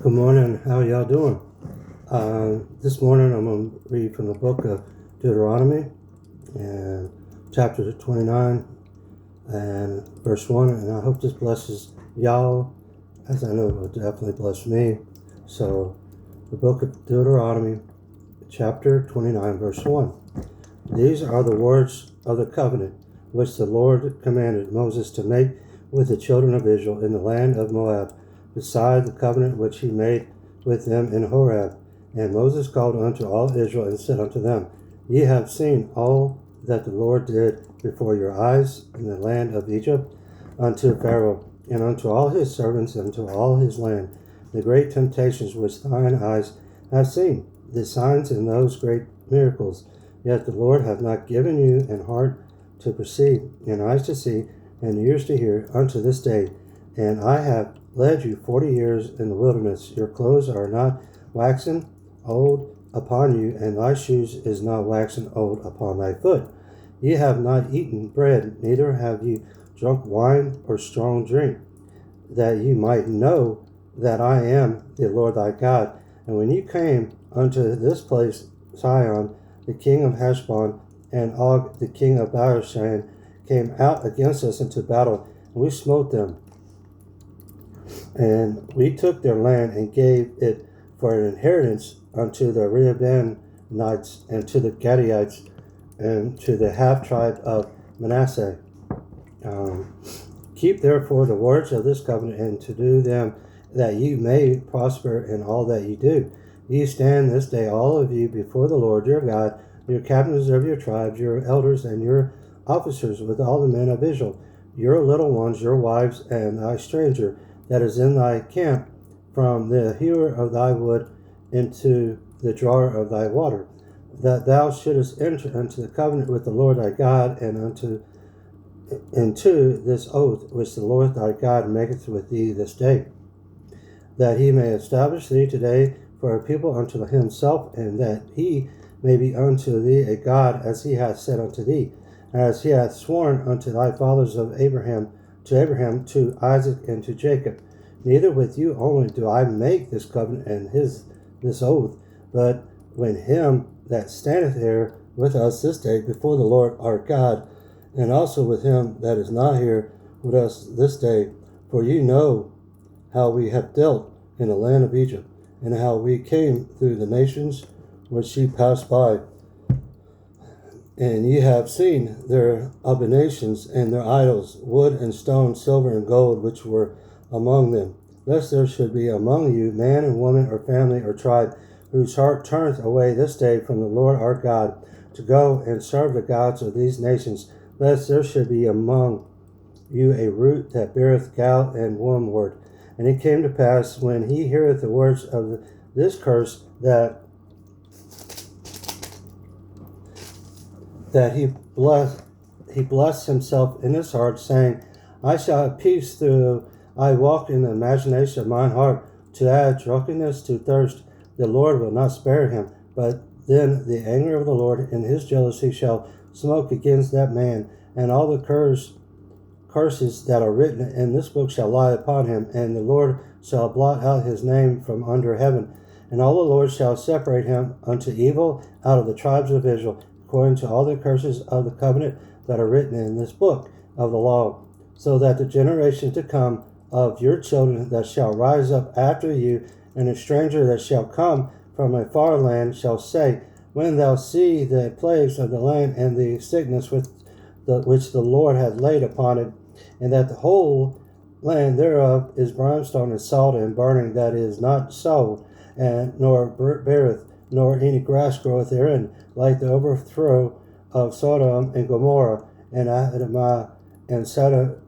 Good morning. How y'all doing? This morning I'm going to read from the book of Deuteronomy and chapter 29 and verse 1. And I hope this blesses y'all, as I know it will definitely bless me. So the book of Deuteronomy, chapter 29, verse 1. These are the words of the covenant which the Lord commanded Moses to make with the children of Israel in the land of Moab, beside the covenant which he made with them in Horeb. And Moses called unto all Israel and said unto them, Ye have seen all that the Lord did before your eyes in the land of Egypt unto Pharaoh, and unto all his servants, and to all his land, the great temptations which thine eyes have seen, the signs and those great miracles. Yet the Lord hath not given you an heart to perceive, and eyes to see, and ears to hear, unto this day. And I have led you 40 years in the wilderness. Your clothes are not waxen old upon you, and thy shoes is not waxen old upon thy foot. Ye have not eaten bread, neither have ye drunk wine or strong drink, that ye might know that I am the Lord thy God. And when ye came unto this place, Sihon, the king of Heshbon, and Og, the king of Bashan, came out against us into battle, and we smote them. And we took their land and gave it for an inheritance unto the Reubenites, and to the Gadites, and to the half-tribe of Manasseh. Keep therefore the words of this covenant, and to do them, that ye may prosper in all that ye do. Ye stand this day, all of you, before the Lord your God, your captains of your tribes, your elders, and your officers, with all the men of Israel, your little ones, your wives, and thy stranger that is in thy camp, from the hewer of thy wood into the drawer of thy water, that thou shouldest enter into the covenant with the Lord thy God, and into this oath which the Lord thy God maketh with thee this day, that he may establish thee today for a people unto himself, and that he may be unto thee a God, as he hath said unto thee, as he hath sworn unto thy fathers of Abraham, to Isaac, and to Jacob. Neither with you only do I make this covenant and this oath, but when him that standeth here with us this day before the Lord our God, and also with him that is not here with us this day. For you know how we have dealt in the land of Egypt, and how we came through the nations which ye passed by. And ye have seen their abominations and their idols, wood and stone, silver and gold, which were among them. Lest there should be among you man and woman, or family, or tribe, whose heart turneth away this day from the Lord our God, to go and serve the gods of these nations, lest there should be among you a root that beareth gall and wormwood. And it came to pass, when he heareth the words of this curse, that he blessed himself in his heart, saying, I shall have peace though I walk in the imagination of mine heart. To add drunkenness to thirst, the Lord will not spare him, but then the anger of the Lord in his jealousy shall smoke against that man, and all the curses that are written in this book shall lie upon him, and the Lord shall blot out his name from under heaven. And all the Lord shall separate him unto evil out of the tribes of Israel, according to all the curses of the covenant that are written in this book of the law, so that the generation to come of your children that shall rise up after you, and a stranger that shall come from a far land, shall say, when thou see the plagues of the land, and the sickness which the Lord hath laid upon it, and that the whole land thereof is brimstone and salt and burning, that is not sold, and nor beareth, nor any grass groweth therein, like the overthrow of Sodom and Gomorrah, and Admah and Sodom,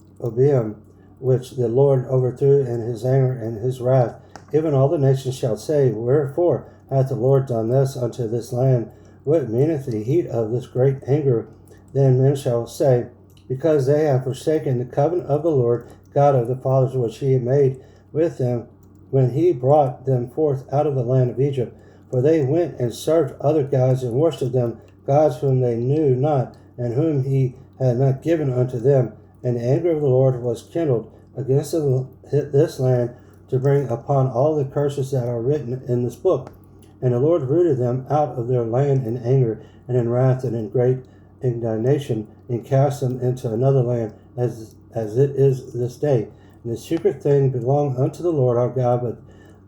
which the Lord overthrew in his anger and his wrath. Even all the nations shall say, wherefore hath the Lord done this unto this land? What meaneth the heat of this great anger? Then men shall say, because they have forsaken the covenant of the Lord God of the fathers, which he made with them when he brought them forth out of the land of Egypt. For they went and served other gods, and worshipped them, gods whom they knew not, and whom he had not given unto them. And the anger of the Lord was kindled against this land to bring upon all the curses that are written in this book. And the Lord rooted them out of their land in anger and in wrath and in great indignation, and cast them into another land, as it is this day. And the secret thing belong unto the Lord our God, but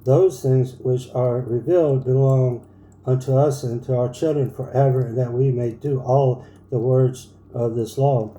those things which are revealed belong unto us and to our children forever, and that we may do all the words of this law.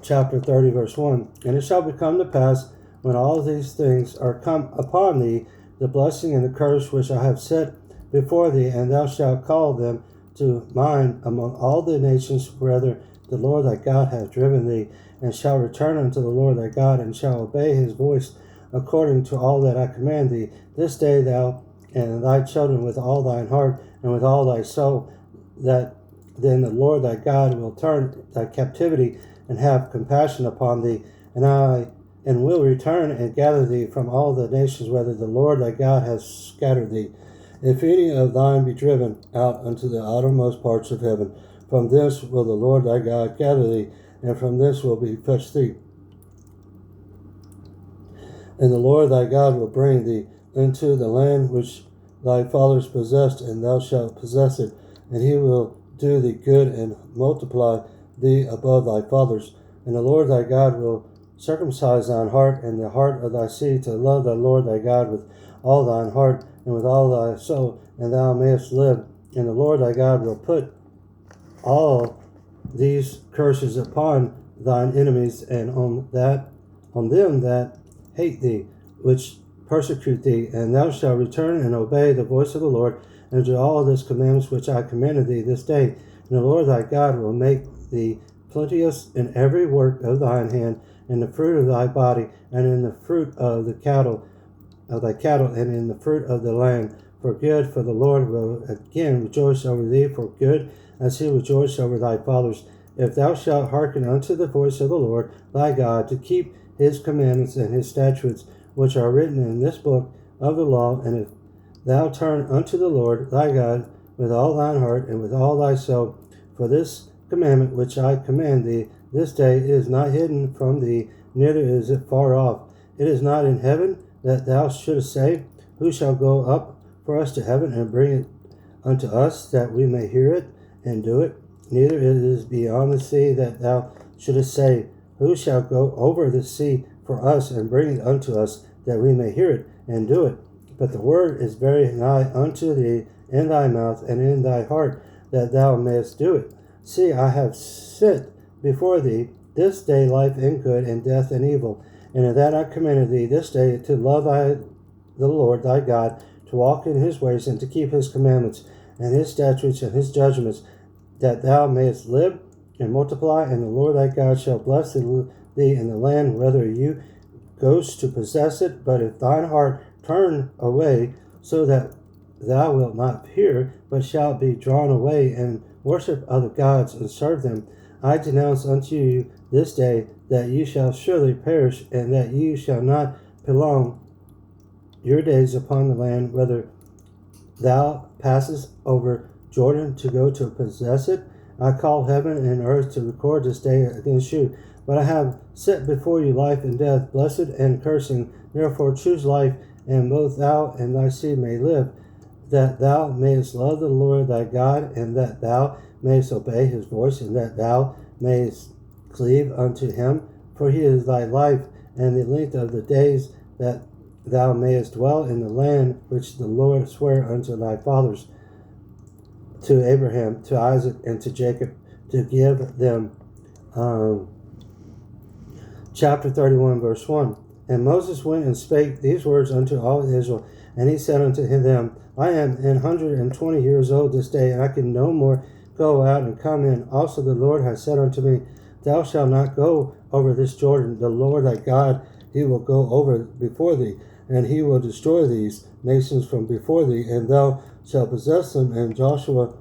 Chapter 30, verse 1. And it shall become to pass, when all these things are come upon thee, the blessing and the curse which I have set before thee, and thou shalt call them to mind among all the nations whither the Lord thy God hath driven thee, and shall return unto the Lord thy God, and shall obey his voice according to all that I command thee. This day thou and thy children with all thine heart and with all thy soul, that then the Lord thy God will turn thy captivity and have compassion upon thee, and will return and gather thee from all the nations whither the Lord thy God hath scattered thee. If any of thine be driven out unto the outermost parts of heaven, from this will the Lord thy God gather thee, and from this will he fetch thee. And the Lord thy God will bring thee into the land which thy fathers possessed, and thou shalt possess it, and he will do thee good and multiply thee above thy fathers. And the Lord thy God will circumcise thine heart and the heart of thy seed, to love the Lord thy God with all thine heart and with all thy soul, and thou mayest live. And the Lord thy God will put all these curses upon thine enemies, and on them that hate thee, which persecute thee, and thou shalt return and obey the voice of the Lord, and do all these commandments which I commanded thee this day. And the Lord thy God will make thee plenteous in every work of thine hand, in the fruit of thy body, and in the fruit of thy cattle, and in the fruit of the land, for good. For the Lord will again rejoice over thee for good, as he rejoiced over thy fathers, if thou shalt hearken unto the voice of the Lord thy God, to keep his commandments and his statutes, which are written in this book of the law. And if thou turn unto the Lord thy God with all thine heart and with all thy soul, for this commandment which I command thee this day is not hidden from thee, neither is it far off. It is not in heaven, that thou shouldest say, who shall go up for us to heaven and bring it unto us, that we may hear it and do it? Neither it is beyond the sea, that thou shouldest say, who shall go over the sea for us and bring it unto us, that we may hear it and do it? But the word is very nigh unto thee, in thy mouth and in thy heart, that thou mayest do it. See, I have set before thee this day life and good, and death and evil. And in that I commanded thee this day to love the Lord thy God, to walk in his ways, and to keep his commandments, and his statutes, and his judgments, that thou mayest live and multiply. And the Lord thy God shall bless thee in the land, whether you goest to possess it. But if thine heart turn away, so that thou wilt not hear, but shalt be drawn away, and worship other gods, and serve them, I denounce unto you this day that you shall surely perish, and that you shall not prolong your days upon the land, whether thou passest over Jordan to go to possess it. I call heaven and earth to record this day against you. But I have set before you life and death, blessed and cursing. Therefore choose life, and both thou and thy seed may live, that thou mayest love the Lord thy God, and that thou mayest obey his voice, and that thou mayest cleave unto him. For he is thy life, and the length of the days, that thou mayest dwell in the land which the Lord sware unto thy fathers, to Abraham, to Isaac, and to Jacob, to give them. Chapter 31, verse 1. And Moses went and spake these words unto all Israel, and he said unto them, I am 120 years old this day, and I can no more go out and come in. Also the Lord has said unto me, Thou shalt not go over this Jordan. The Lord thy God, he will go over before thee, and he will destroy these nations from before thee, and thou shalt possess them. And Joshua,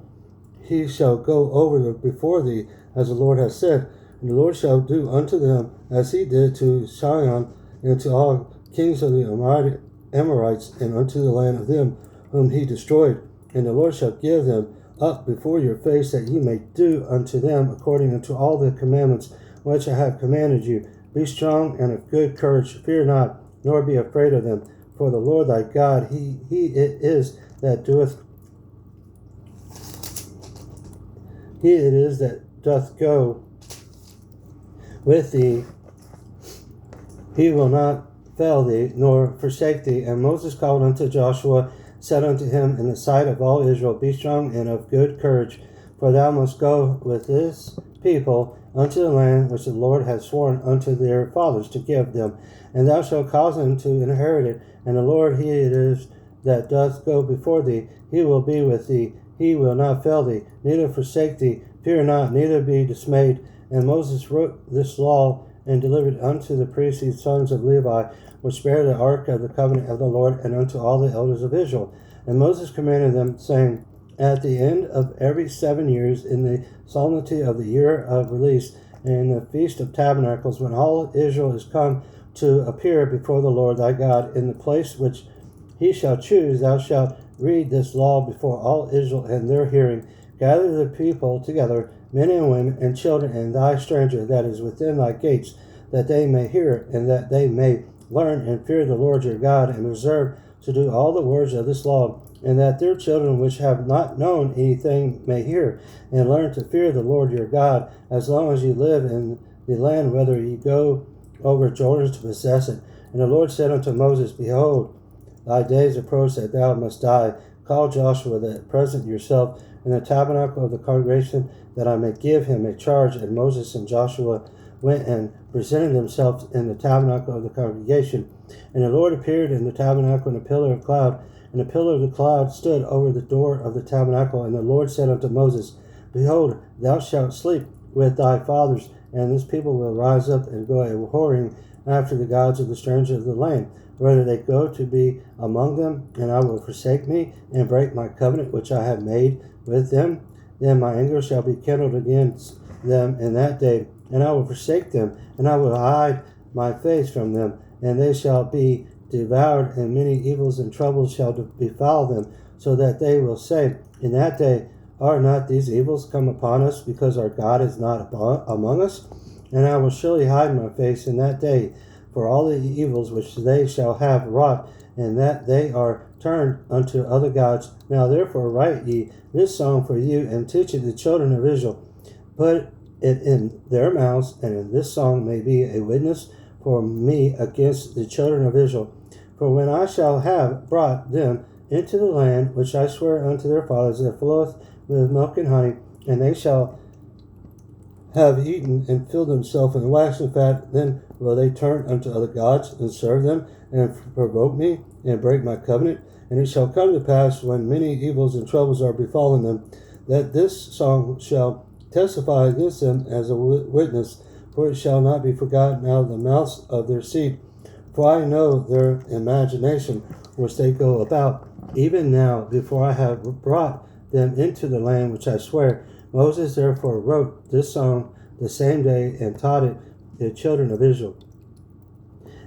he shall go over before thee, as the Lord has said. And the Lord shall do unto them as he did to Sihon, and to all kings of the Amorites, and unto the land of them whom he destroyed. And the Lord shall give them up before your face, that ye may do unto them according unto all the commandments which I have commanded you. Be strong and of good courage, fear not, nor be afraid of them. For the Lord thy God, he it is that doeth, he it is that doth go with thee. He will not fail thee, nor forsake thee. And Moses called unto Joshua, said unto him in the sight of all Israel, Be strong and of good courage, for thou must go with this people unto the land which the Lord hath sworn unto their fathers to give them, and thou shalt cause them to inherit it. And the Lord, he it is that doth go before thee. He will be with thee. He will not fail thee, neither forsake thee. Fear not, neither be dismayed. And Moses wrote this law and delivered unto the priests, sons of Levi, which bear the ark of the covenant of the Lord, and unto all the elders of Israel. And Moses commanded them, saying, At the end of every 7 years, in the solemnity of the year of release, and in the feast of tabernacles, when all Israel is come to appear before the Lord thy God, in the place which he shall choose, thou shalt read this law before all Israel in their hearing. Gather the people together, men and women and children, and thy stranger that is within thy gates, that they may hear, and that they may learn and fear the Lord your God, and observe to do all the words of this law, and that their children which have not known anything may hear, and learn to fear the Lord your God, as long as you live in the land, whether ye go over Jordan to possess it. And the Lord said unto Moses, Behold, thy days approach that thou must die. Call Joshua, that present yourself in the tabernacle of the congregation, that I may give him a charge. And Moses and Joshua went and presented themselves in the tabernacle of the congregation. And the Lord appeared in the tabernacle in a pillar of cloud, and the pillar of the cloud stood over the door of the tabernacle. And the Lord said unto Moses, Behold, thou shalt sleep with thy fathers, and this people will rise up and go a whoring after the gods of the strangers of the land, whether they go to be among them, and I will forsake me, and break my covenant which I have made with them. Then my anger shall be kindled against them in that day, and I will forsake them, and I will hide my face from them, and they shall be devoured, and many evils and troubles shall befall them, so that they will say, In that day, are not these evils come upon us, because our God is not among us? And I will surely hide my face in that day for all the evils which they shall have wrought, and that they are turned unto other gods. Now therefore write ye this song for you, and teach it the children of Israel. Put it in their mouths, and this song may be a witness for me against the children of Israel. For when I shall have brought them into the land which I swear unto their fathers, that floweth with milk and honey, and they shall have eaten and filled themselves and waxed and fat, then will they turn unto other gods and serve them, and provoke me, and break my covenant. And it shall come to pass, when many evils and troubles are befallen them, that this song shall testify against them as a witness, for it shall not be forgotten out of the mouths of their seed. For I know their imagination which they go about, even now, before I have brought them into the land which I swear. Moses therefore wrote this song the same day, and taught it the children of Israel.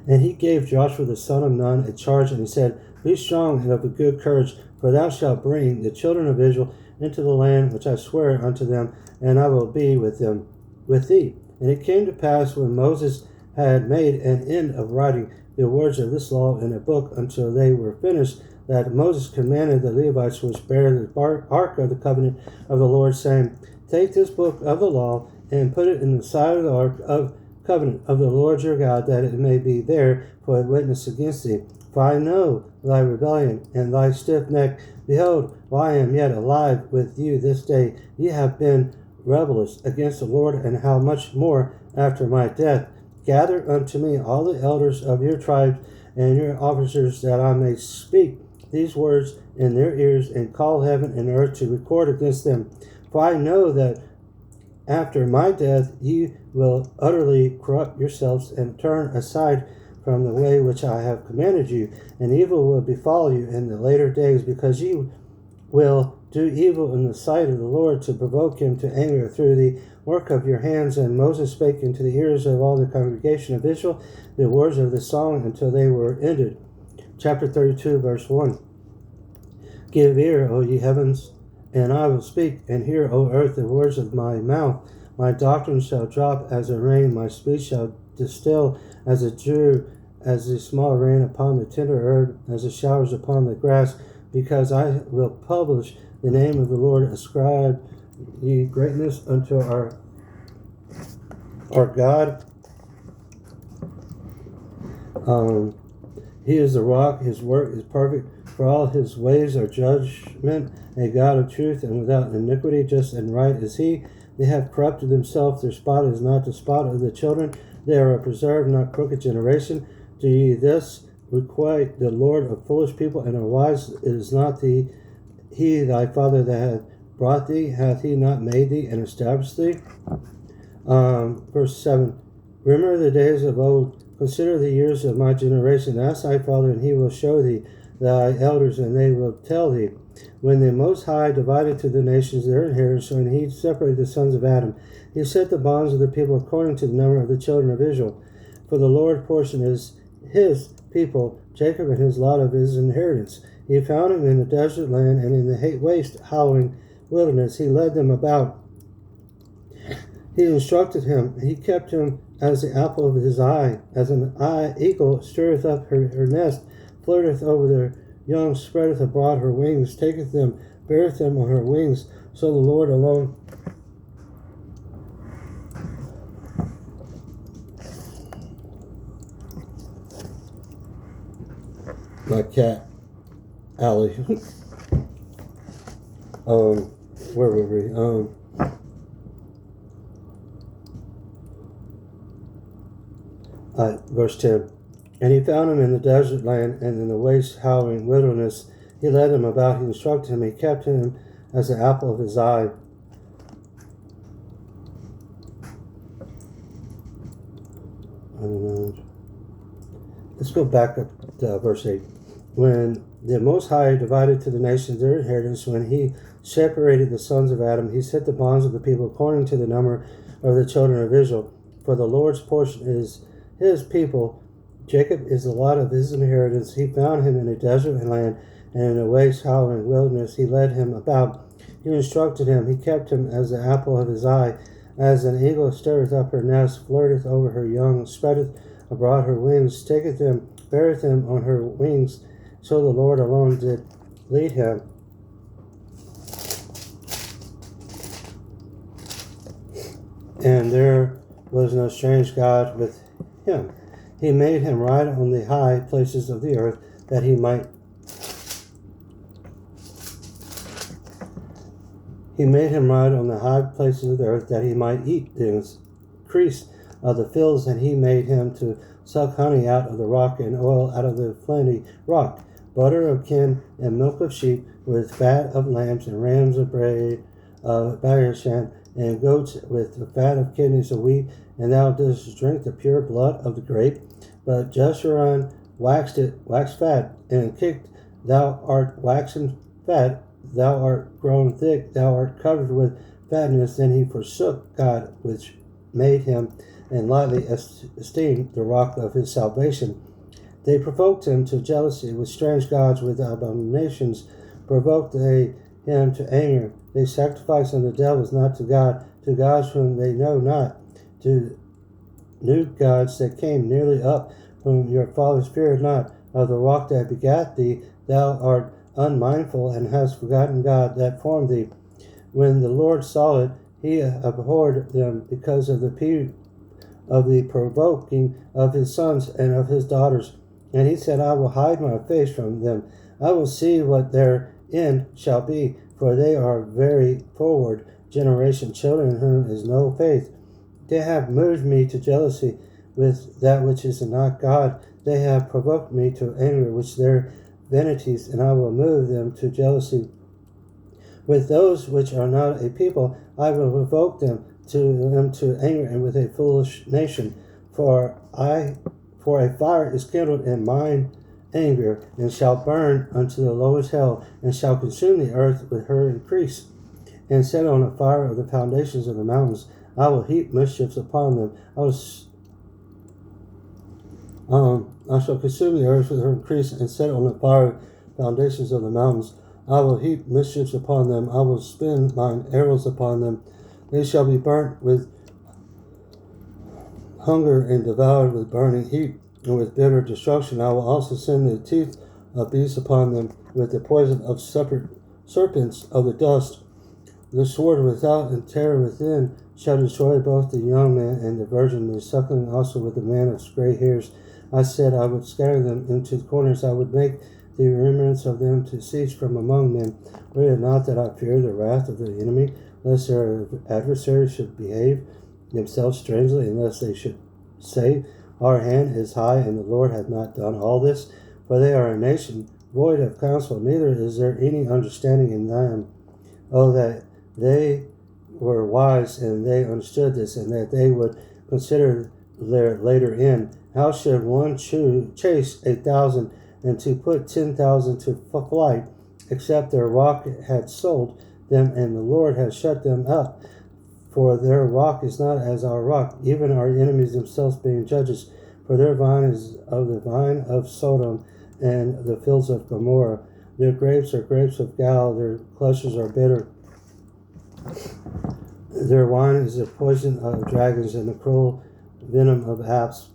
And he gave Joshua the son of Nun a charge, and he said, Be strong and of a good courage, for thou shalt bring the children of Israel into the land which I swear unto them, and I will be with them, with thee. And it came to pass, when Moses had made an end of writing the words of this law in a book until they were finished, that Moses commanded the Levites which bear the ark of the covenant of the Lord, saying, Take this book of the law, and put it in the side of the ark of covenant of the Lord your God, that it may be there for a witness against thee. For I know thy rebellion and thy stiff neck. Behold, while I am yet alive with you this day, ye have been rebellious against the Lord, and how much more after my death. Gather unto me all the elders of your tribes and your officers, that I may speak these words in their ears, and call heaven and earth to record against them. For I know that after my death ye will utterly corrupt yourselves, and turn aside from the way which I have commanded you, and evil will befall you in the later days, because ye will do evil in the sight of the Lord, to provoke him to anger through the work of your hands. And Moses spake into the ears of all the congregation of Israel the words of the song until they were ended. Chapter 32, verse 1. Give ear, O ye heavens, and I will speak, and hear, O earth, the words of my mouth. My doctrine shall drop as a rain, my speech shall distill as a dew as the small rain upon the tender herb, as the showers upon the grass, because I will publish the name of the Lord. Ascribe ye greatness unto our God. He is the rock, his work is perfect, for all his ways are judgment, a God of truth and without iniquity, just and right is he. They have corrupted themselves, their spot is not the spot of the children, they are a preserved, not crooked generation. Do ye this requite the Lord of foolish people and are wise? It is not he thy father that hath brought thee, hath he not made thee and established thee? Verse 7, remember the days of old, consider the years of my generation. Ask thy father, and he will show thee thy elders, and they will tell thee. When the Most High divided to the nations their inheritance, and he separated the sons of Adam, he set the bonds of the people according to the number of the children of Israel. For the Lord's portion is his people, Jacob, and his lot of his inheritance. He found him in the desert land and in the waste, howling wilderness. He led them about. He instructed him. He kept him as the apple of his eye. As an eagle stirreth up her nest, flirteth over their young, spreadeth abroad her wings, taketh them, beareth them on her wings. So the Lord alone my cat, Allie. Where were we? Verse 10. And he found him in the desert land and in the waste howling wilderness. He led him about, he instructed him, he kept him as the apple of his eye. Let's go back up to verse 8. When the Most High divided to the nations their inheritance, when he separated the sons of Adam, he set the bonds of the people according to the number of the children of Israel. For the Lord's portion is his people, Jacob is the lot of his inheritance. He found him in a desert land and in a waste howling wilderness. He led him about. He instructed him. He kept him as the apple of his eye. As an eagle stirreth up her nest, flirteth over her young, spreadeth abroad her wings, taketh them, beareth them on her wings. So the Lord alone did lead him. And there was no strange God with him. He made him ride on the high places of the earth, that he might. He made him ride on the high places of the earth, that he might eat the increase of the fields, and he made him to suck honey out of the rock, and oil out of the flinty rock, butter of kine, and milk of sheep, with fat of lambs, and rams of braid of Bashan, and goats with the fat of kidneys of wheat. And thou didst drink the pure blood of the grape. But Jeshurun waxed fat, and kicked. Thou art waxen fat, thou art grown thick, thou art covered with fatness. Then he forsook God, which made him, and lightly esteemed the rock of his salvation. They provoked him to jealousy with strange gods, with abominations provoked they him to anger. They sacrificed unto devils, not to God, to gods whom they know not, to new gods that came nearly up, whom your fathers feared not. Of the rock that begat thee, thou art unmindful, and hast forgotten God that formed thee. When the Lord saw it, he abhorred them because of the provoking of his sons and of his daughters. And he said, I will hide my face from them. I will see what their end shall be, for they are very forward generation, children in whom is no faith. They have moved me to jealousy with that which is not God. They have provoked me to anger with their vanities, and I will move them to jealousy. With those which are not a people, I will provoke them to anger, and with a foolish nation. For a fire is kindled in mine anger, and shall burn unto the lowest hell, and shall consume the earth with her increase, and set on a fire of the foundations of the mountains. I will heap mischiefs upon them. I shall consume the earth with her increase, and set on the fire foundations of the mountains. I will heap mischiefs upon them. I will spin mine arrows upon them. They shall be burnt with hunger and devoured with burning heat. and with bitter destruction. I will also send the teeth of beasts upon them, with the poison of serpents of the dust. The sword without and terror within shall destroy both the young man and the virgin, the suckling also with the man of gray hairs. I said I would scatter them into the corners. I would make the remembrance of them to cease from among them. Were it not that I fear the wrath of the enemy, lest their adversaries should behave themselves strangely, unless they should say, Our hand is high, and the Lord hath not done all this. For they are a nation void of counsel, neither is there any understanding in them. Oh, that they were wise, and they understood this, and that they would consider their later end. How should one chase 1,000, and to put 10,000 to flight, except their rock had sold them, and the Lord had shut them up? For their rock is not as our rock, even our enemies themselves being judges. For their vine is of the vine of Sodom, and the fields of Gomorrah. Their grapes are grapes of gall, their clusters are bitter. Their wine is the poison of dragons, and the cruel venom of asps.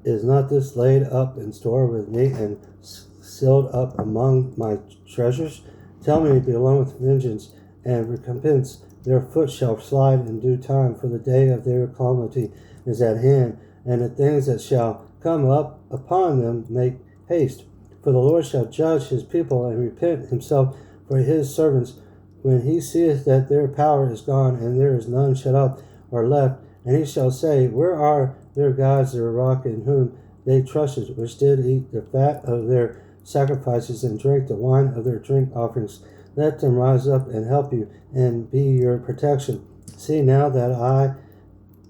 Is not this laid up in store with me, and sealed up among my treasures? Tell me, belongeth vengeance and recompense. Their foot shall slide in due time, for the day of their calamity is at hand, and the things that shall come up upon them make haste. For the Lord shall judge his people, and repent himself for his servants, when he seeth that their power is gone, and there is none shut up or left. And he shall say, Where are their gods, their rock, in whom they trusted, which did eat the fat of their sacrifices, and drink the wine of their drink offerings? Let them rise up and help you, and be your protection. See now that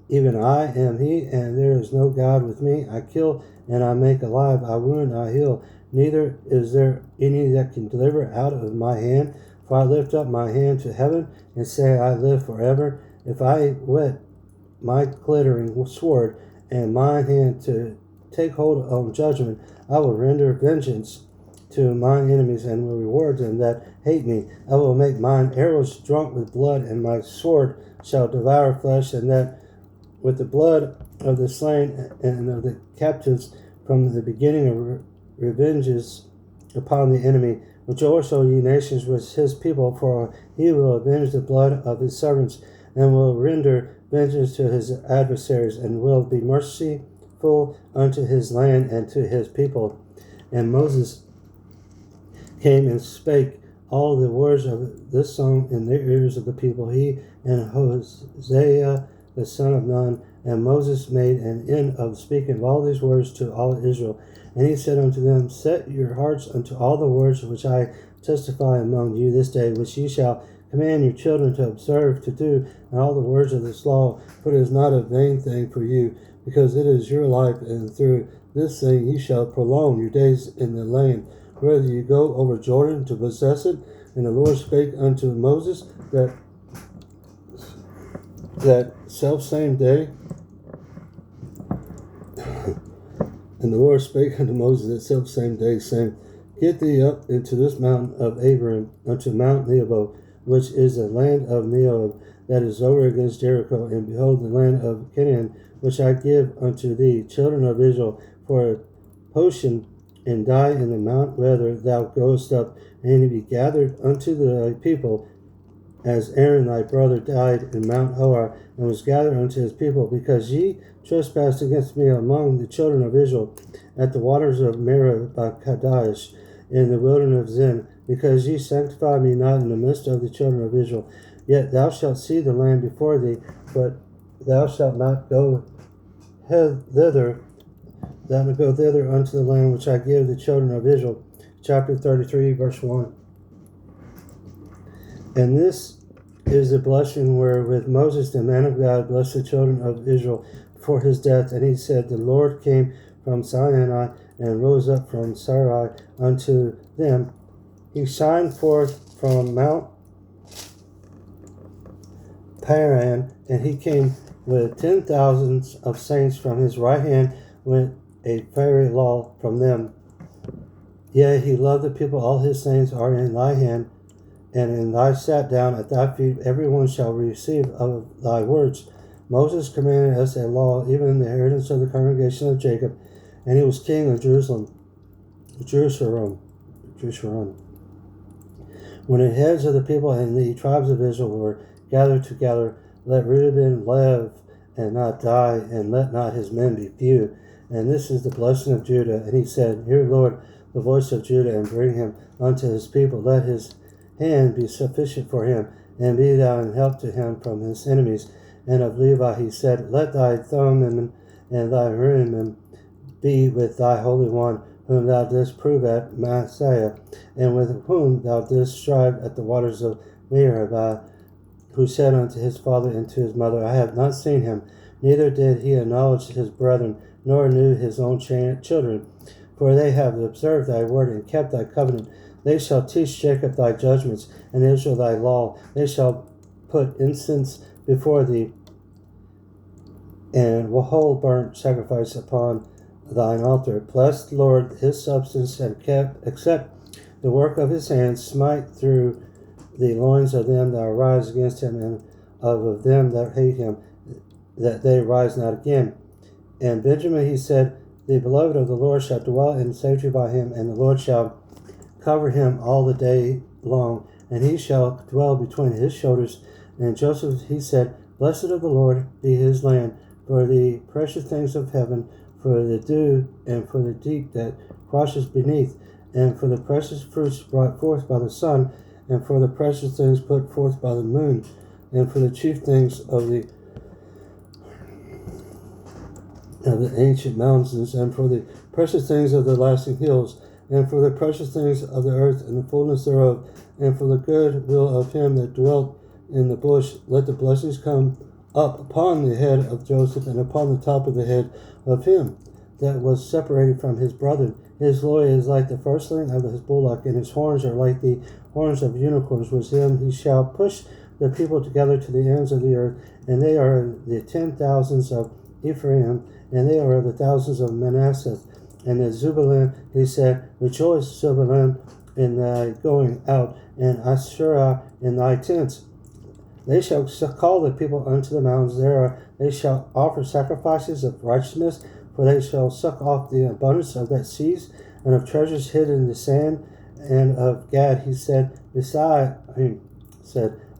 even I am he, and there is no God with me. I kill and I make alive, I wound, I heal. Neither is there any that can deliver out of my hand. For I lift up my hand to heaven, and say, I live forever. If I whet my glittering sword, and my hand to take hold on judgment, I will render vengeance to mine enemies, and will reward them that hate me. I will make mine arrows drunk with blood, and my sword shall devour flesh, and that with the blood of the slain and of the captives from the beginning of revenges upon the enemy. Rejoice, O ye nations, with his people, for he will avenge the blood of his servants, and will render vengeance to his adversaries, and will be merciful unto his land and to his people. And Moses came and spake all the words of this song in the ears of the people, he and Hosea the son of Nun. And Moses made an end of speaking of all these words to all Israel. And he said unto them, Set your hearts unto all the words which I testify among you this day, which ye shall command your children to observe to do, and all the words of this law. For it is not a vain thing for you, because it is your life, and through this thing ye shall prolong your days in the land, whether you go over Jordan to possess it. And the Lord spake unto Moses that selfsame day. And the Lord spake unto Moses that selfsame day, saying, Get thee up into this mountain of Abraham, unto Mount Nebo, which is the land of Neob, that is over against Jericho, and behold the land of Canaan, which I give unto thee, children of Israel, for a potion, and die in the mount, whether thou goest up, and be gathered unto thy people, as Aaron thy brother died in Mount Hor, and was gathered unto his people, because ye trespassed against me among the children of Israel, at the waters of Meribah by Kadesh, in the wilderness of Zin, because ye sanctified me not in the midst of the children of Israel. Yet thou shalt see the land before thee, but thou shalt not go thither. Thou shalt go thither unto the land which I give the children of Israel. Chapter 33, verse 1. And this is the blessing wherewith Moses, the man of God, blessed the children of Israel for his death. And he said, The Lord came from Sinai, and rose up from Sarai unto them. He shined forth from Mount Paran, and he came with 10,000s of saints from his right hand, with a fiery law from them. Yea, he loved the people, all his saints are in thy hand, and in thy sat down at thy feet, every one shall receive of thy words. Moses commanded us a law, even the inheritance of the congregation of Jacob, and he was king of Jerusalem. When the heads of the people and the tribes of Israel were gathered together, let Reuben live and not die, and let not his men be few. And this is the blessing of Judah. And he said, Hear, Lord, the voice of Judah, and bring him unto his people. Let his hand be sufficient for him, and be thou in help to him from his enemies. And of Levi he said, Let thy Thummim and thy Urim be with thy Holy One, whom thou didst prove at Massah, and with whom thou didst strive at the waters of Meribah, who said unto his father and to his mother, I have not seen him, neither did he acknowledge his brethren, nor knew his own children. For they have observed thy word and kept thy covenant. They shall teach Jacob thy judgments, and Israel thy law. They shall put incense before thee, and whole burnt sacrifice upon thine altar. Bless the Lord his substance, and accept the work of his hands. Smite through the loins of them that arise against him, and of them that hate him, that they rise not again. And Benjamin he said, The beloved of the Lord shall dwell in safety by him, and the Lord shall cover him all the day long, and he shall dwell between his shoulders. And Joseph he said, Blessed of the Lord be his land, for the precious things of heaven, for the dew, and for the deep that crosses beneath, and for the precious fruits brought forth by the sun, and for the precious things put forth by the moon, and for the chief things of the ancient mountains, and for the precious things of the lasting hills, and for the precious things of the earth and the fullness thereof, and for the good will of him that dwelt in the bush. Let the blessings come up upon the head of Joseph, and upon the top of the head of him that was separated from his brethren. His glory is like the firstling of his bullock, and his horns are like the horns of unicorns. With him he shall push the people together to the ends of the earth, and they are the 10,000s of Ephraim, and they are the thousands of Manasseh. And the Zebulun he said, Rejoice, Zebulun, in thy going out, and Asherah in thy tents. They shall call the people unto the mountains. They shall offer sacrifices of righteousness, for they shall suck off the abundance of that seas, and of treasures hid in the sand. And of Gad he said,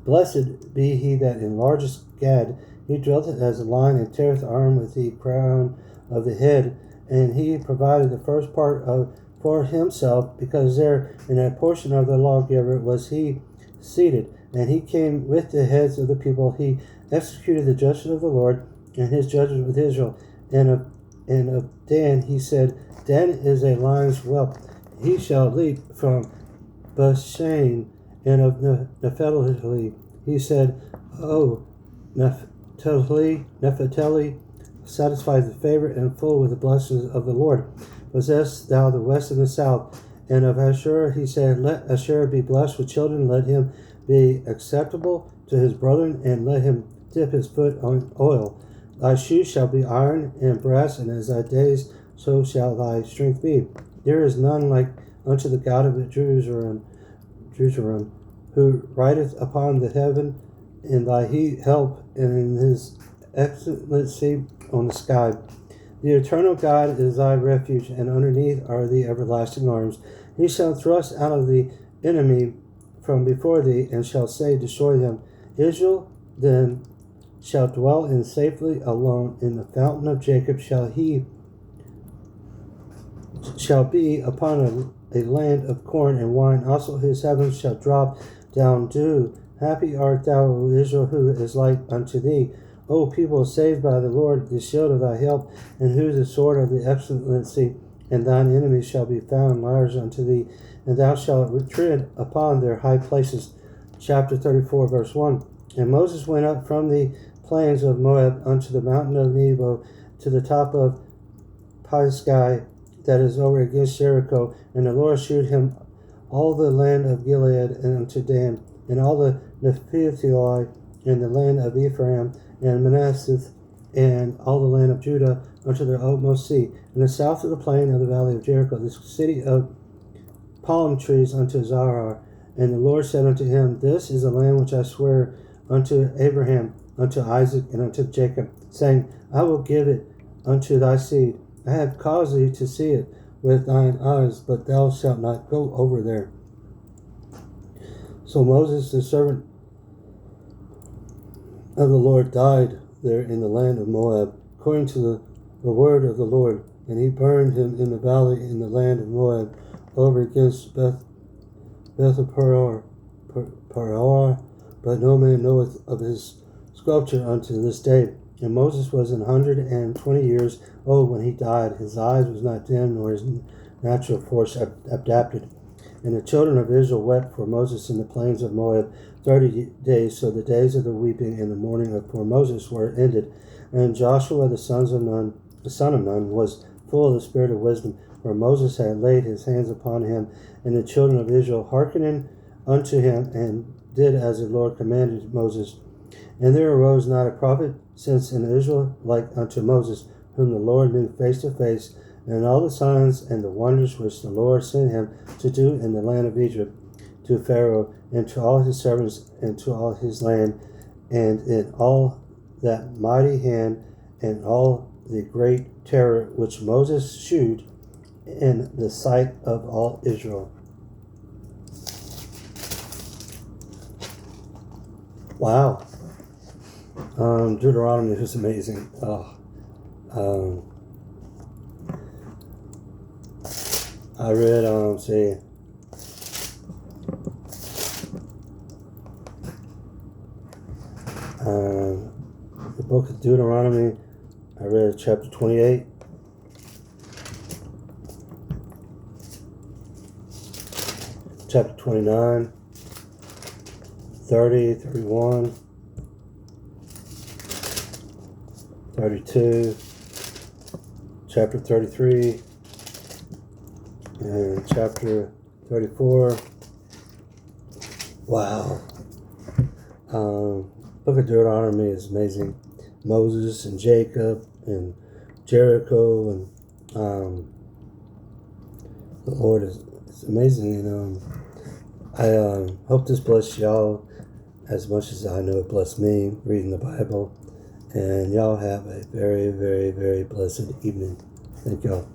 Blessed be he that enlargeth Gad. He drilleth as a lion, and teareth the arm with the crown of the head. And he provided the first part for himself, because there in a portion of the lawgiver was he seated. And he came with the heads of the people. He executed the justice of the Lord, and his judgment with Israel. And of Dan he said, Dan is a lion's whelp. He shall leap from Bashan. And of Naphtali he said, O Naphtali, satisfy the favorite and full with the blessings of the Lord. Possess thou the west and the south. And of Asher he said, Let Asher be blessed with children. Let him be acceptable to his brethren, and let him dip his foot on oil. Thy shoes shall be iron and brass, and as thy days, so shall thy strength be. There is none like unto the God of Jerusalem, who rideth upon the heaven in thy help, and in his excellency on the sky. The eternal God is thy refuge, and underneath are the everlasting arms. He shall thrust out of the enemy from before thee, and shall say, Destroy them. Israel then shall dwell in safely alone. In the fountain of Jacob shall be upon a land of corn and wine. Also his heavens shall drop down dew. Happy art thou, O Israel, who is like unto thee. O people saved by the Lord, the shield of thy help, and who the sword of the excellency. And thine enemies shall be found liars unto thee, and thou shalt tread upon their high places. Chapter 34, verse 1. And Moses went up from the plains of Moab unto the mountain of Nebo, to the top of Pisgah, that is over against Jericho. And the Lord shewed him all the land of Gilead, and unto Dan, and all the Naphtali, and the land of Ephraim, and Manasseh, and all the land of Judah, unto the utmost sea, and the south of the plain of the valley of Jericho, the city of palm trees unto Zarar. And the Lord said unto him, This is the land which I swear unto Abraham, unto Isaac, and unto Jacob, saying, I will give it unto thy seed. I have caused thee to see it with thine eyes, but thou shalt not go over there. So Moses, the servant of the Lord, died there in the land of Moab, according to the word of the Lord. And he burned him in the valley in the land of Moab, over against Beth-peor, but no man knoweth of his sculpture unto this day. And Moses was 120 years old when he died. His eyes was not dim, nor his natural force adapted. And the children of Israel wept for Moses in the plains of Moab 30 days. So the days of the weeping and the mourning for Moses were ended. And Joshua the son of Nun, was full of the spirit of wisdom, for Moses had laid his hands upon him. And the children of Israel hearkening unto him, and did as the Lord commanded Moses. And there arose not a prophet since in Israel like unto Moses, whom the Lord knew face to face, and all the signs and the wonders which the Lord sent him to do in the land of Egypt, to Pharaoh, and to all his servants, and to all his land, and in all that mighty hand, and all the great terror which Moses shewed in the sight of all Israel. Wow. Deuteronomy is amazing. I read, the book of Deuteronomy. I read chapter 28. Chapter 29. 30, 31. 32, chapter 33, and chapter 34. Wow. Book of Deuteronomy is amazing. Moses and Jacob and Jericho, and the Lord is amazing. And I hope this blessed y'all as much as I know it blessed me reading the Bible. And y'all have a very, very, very blessed evening. Thank y'all.